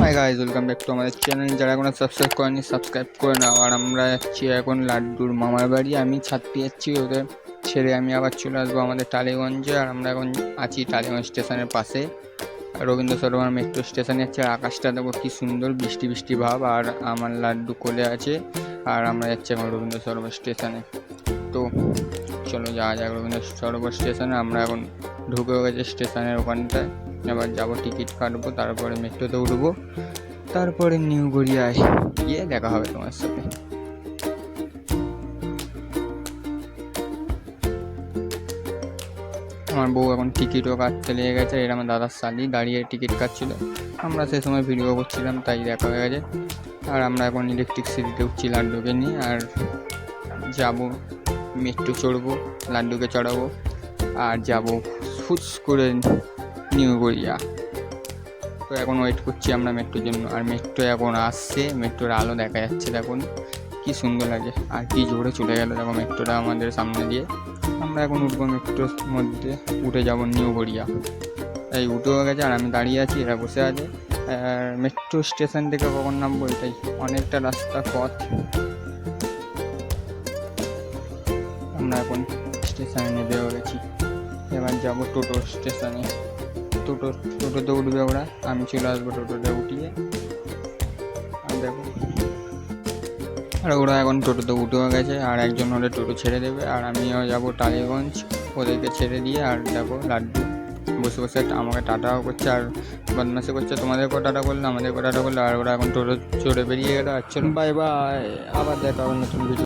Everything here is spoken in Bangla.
Hi guys, welcome back to আমাদের চ্যানেল। যারা এখনো সাবস্ক্রাইব করেনি সাবস্ক্রাইব করে নাও। আর আমরা যাচ্ছি এখন লাড্ডুর মামার বাড়ি। আমি ছাড়তে যাচ্ছি, ওদের ছেড়ে আমি আবার চলে আসবো আমাদের টালিগঞ্জে। আর আমরা এখন আছি টালিগঞ্জ স্টেশনের পাশে, রবীন্দ্র সরোবর মেট্রো স্টেশনে যাচ্ছে। আর আকাশটা দেখো কি সুন্দর, বৃষ্টি বৃষ্টি ভাব। আর আমার লাড্ডু কোলে আছে, আর আমরা যাচ্ছি এখন রবীন্দ্র সরোবর স্টেশনে। তো চলো যাওয়া যাক রবীন্দ্র সরোবর স্টেশনে। আমরা এখন ঢুকেও গেছে স্টেশনের ওখানটায়। এবার যাবো, টিকিট কাটবো, তারপরে মেট্রোতে উঠবো, তারপরে নিউ গড়িয়ায় গিয়ে দেখা হবে তোমার সাথে। আমার বউ এখন টিকিটও কাটতে লেগে গেছে। এর আমার দাদার শালি দাঁড়িয়ে টিকিট কাটছিল, আমরা সেই সময় ভিডিও করছিলাম, তাই দেখা হয়ে গেছে। আর আমরা এখন ইলেকট্রিক সিটিতে উঠছি লাড্ডুকে নিয়ে। আর যাবো, মেট্রো চড়বো, লাড্ডুকে চড়াবো, আর যাবো ফুস করে নিউ গড়িয়া। তো এখন ওয়েট করছি আমরা মেট্রোর জন্য। আর মেট্রো এখন আসছে, মেট্রোর আলো দেখা যাচ্ছে, দেখুন কি সুন্দর লাগে। আর কি জোরে চলে গেল দেখো মেট্রোটা আমাদের সামনে দিয়ে। আমরা এখন উঠবো মেট্রোর মধ্যে, উঠে যাব নিউ গড়িয়া। এই উঠে হয়ে গেছে, আর আমি দাঁড়িয়ে আছি, এরা বসে আছে। আর মেট্রো স্টেশন থেকে কখন নামবো এটাই, অনেকটা রাস্তা পথ। আমরা এখন স্টেশনে নেমে গেছি, এবার যাবো টোটো স্টেশনে। টোটোতে উঠবে ওরা, আমি চলে আসবো টোটোতে উঠিয়ে। আর দেখো, আর ওরা এখন টোটোতে উঠেও গেছে, আর একজন হলে টোটো ছেড়ে দেবে, আর আমিও যাবো টালিগঞ্জ ওদেরকে ছেড়ে দিয়ে। আর দেখো লাড্ডু বসে বসে আমাকে টাটাও করছে, আর বদমাশি করছে, তোমাদেরকেও টাটা করলো, আমাদেরকেও টাটা করলো। আর ওরা এখন টোটো চড়ে বেরিয়ে গেলো। আর চলো বাই বাই, আবার দেখা হবে নতুন ভিডিও।